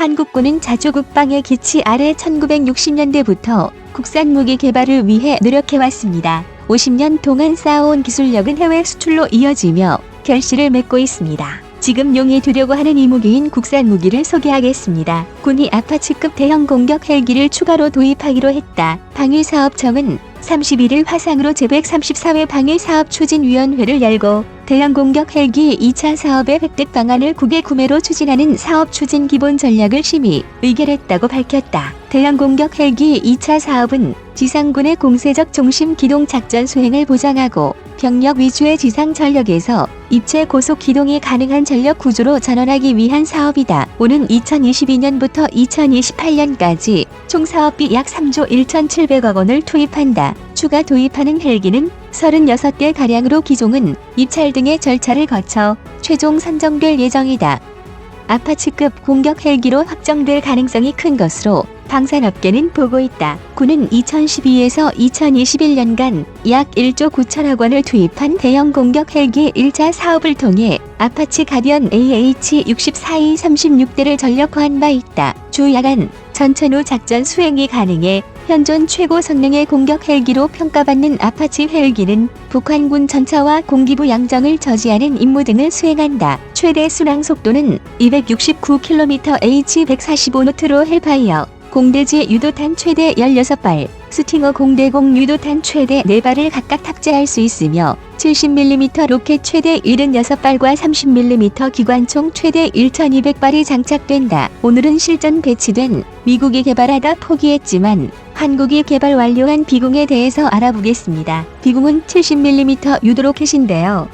한국군은 자주국방의 기치 아래 1960년대부터 국산 무기 개발을 위해 노력해왔습니다. 50년 동안 쌓아온 기술력은 해외 수출로 이어지며 결실을 맺고 있습니다. 지금 용이 되려고 하는 이 무기인 국산 무기를 소개하겠습니다. 군이 아파치급 대형 공격 헬기를 추가로 도입하기로 했다. 방위사업청은 31일 화상으로 제134회 방위사업추진위원회를 열고 대형 공격 헬기 2차 사업의 획득 방안을 국외 구매로 추진하는 사업 추진 기본 전략을 심의, 의결했다고 밝혔다. 대형 공격 헬기 2차 사업은 지상군의 공세적 중심 기동 작전 수행을 보장하고 병력 위주의 지상 전력에서 입체 고속 기동이 가능한 전력 구조로 전환하기 위한 사업이다. 오는 2022년부터 2028년까지 총 사업비 약 3조 1,700억 원을 투입한다. 추가 도입하는 헬기는 36대가량으로 기종은 입찰 등의 절차를 거쳐 최종 선정될 예정이다. 아파치급 공격 헬기로 확정될 가능성이 큰 것으로 방산업계는 보고 있다. 군은 2012에서 2021년간 약 1조 9천억 원을 투입한 대형 공격 헬기 1차 사업을 통해 아파치 가디언 AH-64E 36대를 전력화한 바 있다. 주 야간 전천후 작전 수행이 가능해 현존 최고 성능의 공격 헬기로 평가받는 아파치 헬기는 북한군 전차와 공기부 양정을 저지하는 임무 등을 수행한다. 최대 순항 속도는 269km H145노트로 헬파이어 공대지 유도탄 최대 16발, 스팅어 공대공 유도탄 최대 4발을 각각 탑재할 수 있으며 70mm 로켓 최대 76발과 30mm 기관총 최대 1200발이 장착된다. 오늘은 실전 배치된 미국이 개발하다 포기했지만 한국이 개발 완료한 비공에 대해서 알아보겠습니다. 비공은 70mm 유도로켓인데요.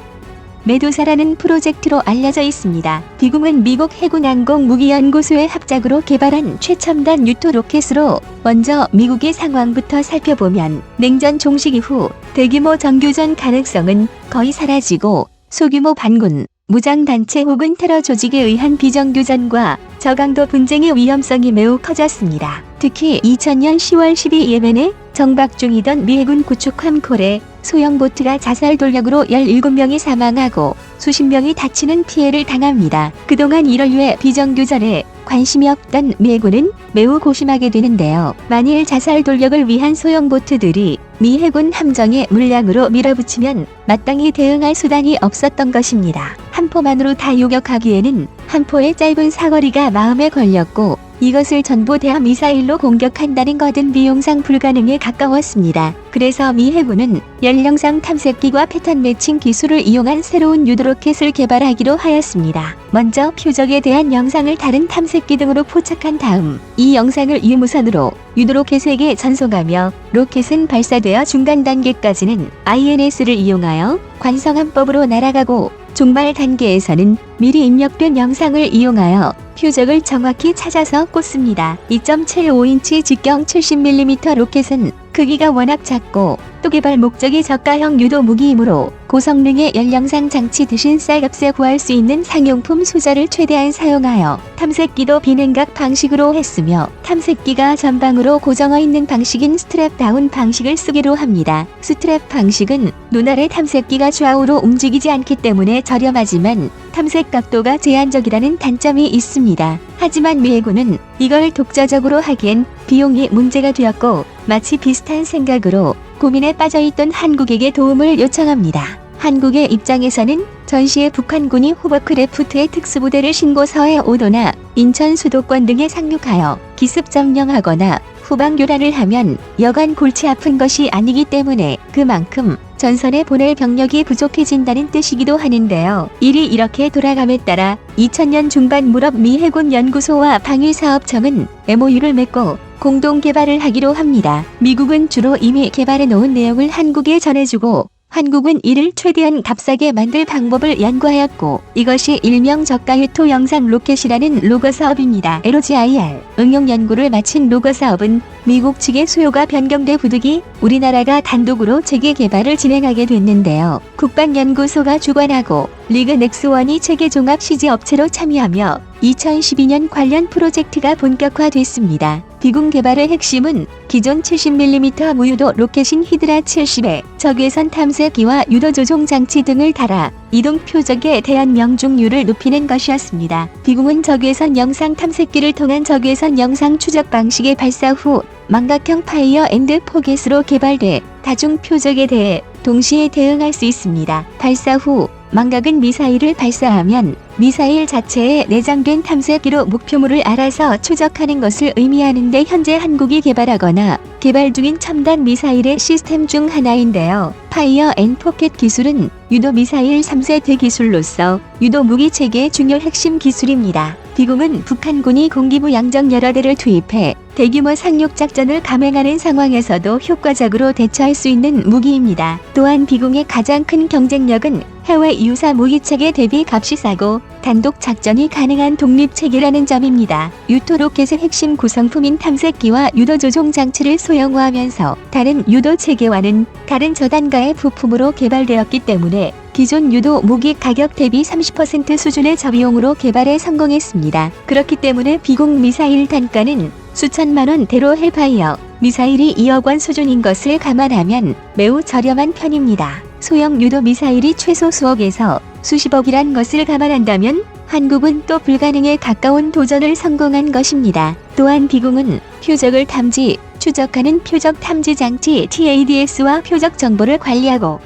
메두사라는 프로젝트로 알려져 있습니다. 비공은 미국 해군 항공무기연구소의 합작으로 개발한 최첨단 유도 로켓으로 먼저 미국의 상황부터 살펴보면 냉전 종식 이후 대규모 정교전 가능성은 거의 사라지고 소규모 반군, 무장단체 혹은 테러 조직에 의한 비정교전과 저강도 분쟁의 위험성이 매우 커졌습니다. 특히 2000년 10월 12일 예멘에 정박 중이던 미 해군 구축함 콜의 소형 보트가 자살 돌격으로 17명이 사망하고 수십 명이 다치는 피해를 당합니다. 그동안 이럴 류의 비정교전에 관심이 없던 미 해군은 매우 고심하게 되는데요. 만일 자살 돌격을 위한 소형 보트들이 미 해군 함정에 물량으로 밀어붙이면 마땅히 대응할 수단이 없었던 것입니다. 한 포만으로 다 요격하기에는 한 포의 짧은 사거리가 마음에 걸렸고 이것을 전보대함 미사일로 공격한다는 것은 비용상 불가능에 가까웠습니다. 그래서 미 해군은 연령상 탐색기과 패턴 매칭 기술을 이용한 새로운 유도로켓을 개발하기로 하였습니다. 먼저 표적에 대한 영상을 다른 탐색기 등으로 포착한 다음 이 영상을 유무선으로 유도로켓에게 전송하며 로켓은 발사되어 중간 단계까지는 INS를 이용하여 관성함법으로 날아가고 종말 단계에서는 미리 입력된 영상을 이용하여 표적을 정확히 찾아서 꽂습니다. 2.75인치 직경 70mm 로켓은 크기가 워낙 작고 또 개발 목적이 저가형 유도 무기이므로 고성능의 연령상 장치 대신 쌀값에 구할 수 있는 상용품 소자를 최대한 사용하여 탐색기도 비냉각 방식으로 했으며 탐색기가 전방으로 고정해 있는 방식인 스트랩 다운 방식을 쓰기로 합니다. 스트랩 방식은 눈 아래 탐색기가 좌우로 움직이지 않기 때문에 저렴하지만 탐색 각도가 제한적이라는 단점이 있습니다. 하지만 미 해군은 이걸 독자적으로 하기엔 비용이 문제가 되었고 마치 비슷한 생각으로 고민에 빠져있던 한국에게 도움을 요청합니다. 한국의 입장에서는 전시에 북한군이 호버크래프트의 특수부대를 신고서해 오거나 인천 수도권 등에 상륙하여 기습 점령하거나 후방 교란을 하면 여간 골치 아픈 것이 아니기 때문에 그만큼 전선에 보낼 병력이 부족해진다는 뜻이기도 하는데요. 일이 이렇게 돌아감에 따라 2000년 중반 무럽 미 해군 연구소와 방위사업청은 MOU를 맺고 공동 개발을 하기로 합니다. 미국은 주로 이미 개발해 놓은 내용을 한국에 전해주고 한국은 이를 최대한 값싸게 만들 방법을 연구하였고 이것이 일명 저가유도 영상 로켓이라는 로거 사업입니다. LOGIR 응용 연구를 마친 로거 사업은 미국 측의 수요가 변경돼 부득이 우리나라가 단독으로 체계 개발을 진행하게 됐는데요. 국방연구소가 주관하고 리그 넥스원이 체계 종합 CG 업체로 참여하며 2012년 관련 프로젝트가 본격화됐습니다. 비공 개발의 핵심은 기존 70mm 무유도 로켓인 히드라 70에 적외선 탐색기와 유도 조종 장치 등을 달아 이동 표적에 대한 명중률을 높이는 것이었습니다. 비공은 적외선 영상 탐색기를 통한 적외선 영상 추적 방식의 발사 후 망각형 파이어 앤드 포겟으로 개발돼 다중 표적에 대해 동시에 대응할 수 있습니다. 발사 후 망각은 미사일을 발사하면 미사일 자체에 내장된 탐색기로 목표물을 알아서 추적하는 것을 의미하는데 현재 한국이 개발하거나 개발 중인 첨단 미사일의 시스템 중 하나인데요. 파이어 앤 포켓 기술은 유도 미사일 3세대 기술로서 유도 무기 체계의 중요 핵심 기술입니다. 비공은 북한군이 공기부 양정 여러 대를 투입해 대규모 상륙 작전을 감행하는 상황에서도 효과적으로 대처할 수 있는 무기입니다. 또한 비공의 가장 큰 경쟁력은 해외 유사 무기체계 대비 값이 싸고 단독 작전이 가능한 독립체계라는 점입니다. 유토 로켓의 핵심 구성품인 탐색기와 유도 조종 장치를 소형화하면서 다른 유도 체계와는 다른 저단가의 부품으로 개발되었기 때문에 기존 유도 무기 가격 대비 30% 수준의 저비용으로 개발에 성공했습니다. 그렇기 때문에 비공 미사일 단가는 수천만 원대로 헬파이어 미사일이 2억 원 수준인 것을 감안하면 매우 저렴한 편입니다. 소형 유도 미사일이 최소 수억에서 수십억이란 것을 감안한다면 한국은 또 불가능에 가까운 도전을 성공한 것입니다. 또한 비공은 표적을 탐지, 추적하는 표적 탐지 장치 TADS와 표적 정보를 관리하고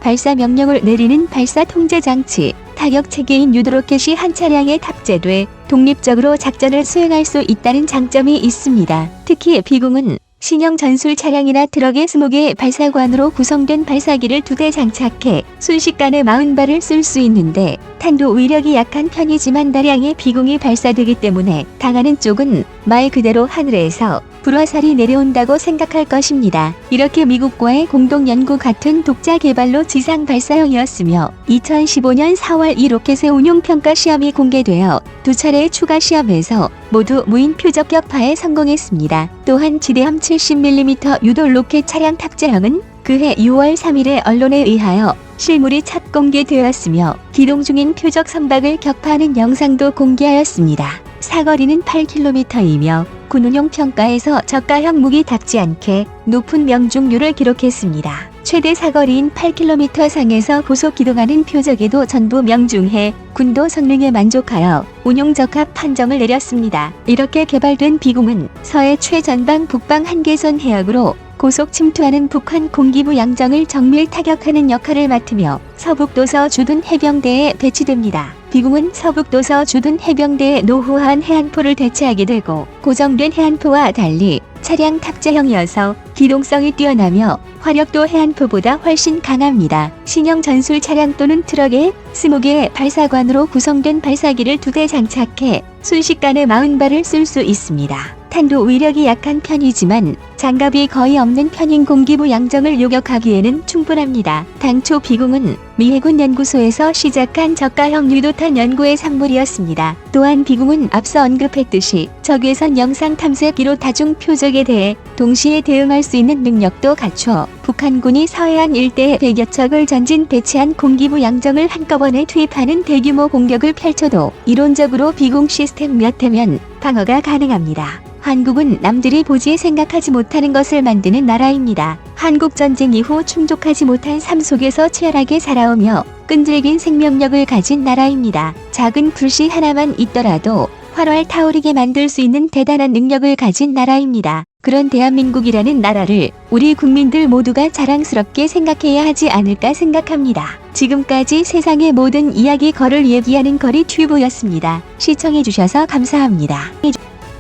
발사 명령을 내리는 발사 통제 장치, 타격 체계인 유도로켓이 한 차량에 탑재돼 독립적으로 작전을 수행할 수 있다는 장점이 있습니다. 특히 비공은 신형 전술 차량이나 트럭의 20개의 발사관으로 구성된 발사기를 2대 장착해 순식간에 40발을 쏠 수 있는데 탄도 위력이 약한 편이지만 다량의 비공이 발사되기 때문에 당하는 쪽은 말 그대로 하늘에서 불화살이 내려온다고 생각할 것입니다. 이렇게 미국과의 공동 연구 같은 독자 개발로 지상 발사형이었으며 2015년 4월 이 로켓의 운용 평가 시험이 공개되어 2차례의 추가 시험에서 모두 무인 표적 격파에 성공했습니다. 또한 지대함 70mm 유도 로켓 차량 탑재형은 그해 6월 3일에 언론에 의하여 실물이 첫 공개되었으며 기동 중인 표적 선박을 격파하는 영상도 공개하였습니다. 사거리는 8km이며 군운용 평가에서 저가형 무기답지 않게 높은 명중률을 기록했습니다. 최대 사거리인 8km 상에서 고속 기동하는 표적에도 전부 명중해 군도 성능에 만족하여 운용 적합 판정을 내렸습니다. 이렇게 개발된 비공은 서해 최전방 북방 한계선 해역으로 고속 침투하는 북한 공기부 양정을 정밀 타격하는 역할을 맡으며 서북도서 주둔 해병대에 배치됩니다. 비공은 서북도서 주둔 해병대의 노후화한 해안포를 대체하게 되고 고정된 해안포와 달리 차량 탑재형이어서 기동성이 뛰어나며 화력도 해안포보다 훨씬 강합니다. 신형 전술 차량 또는 트럭에 20개의 발사관으로 구성된 발사기를 2대 장착해 순식간에 40발을 쏠 수 있습니다. 탄도 위력이 약한 편이지만 장갑이 거의 없는 편인 공기부 양정을 요격하기에는 충분합니다. 당초 비공은 미 해군 연구소에서 시작한 저가형 유도탄 연구의 산물이었습니다. 또한 비공은 앞서 언급했듯이 적외선 영상 탐색기로 다중 표적에 대해 동시에 대응할 수 있는 능력도 갖춰 북한군이 서해안 일대에 100여 척을 전진 배치한 공기부 양정을 한꺼번에 투입하는 대규모 공격을 펼쳐도 이론적으로 비공 시스템 몇 해면 방어가 가능합니다. 한국은 남들이 보지 생각하지 못하는 것을 만드는 나라입니다. 한국전쟁 이후 충족하지 못한 삶 속에서 치열하게 살아오며 끈질긴 생명력을 가진 나라입니다. 작은 불씨 하나만 있더라도 활활 타오르게 만들 수 있는 대단한 능력을 가진 나라입니다. 그런 대한민국이라는 나라를 우리 국민들 모두가 자랑스럽게 생각해야 하지 않을까 생각합니다. 지금까지 세상의 모든 이야기 거를 얘기하는 거리 튜브였습니다. 시청해주셔서 감사합니다.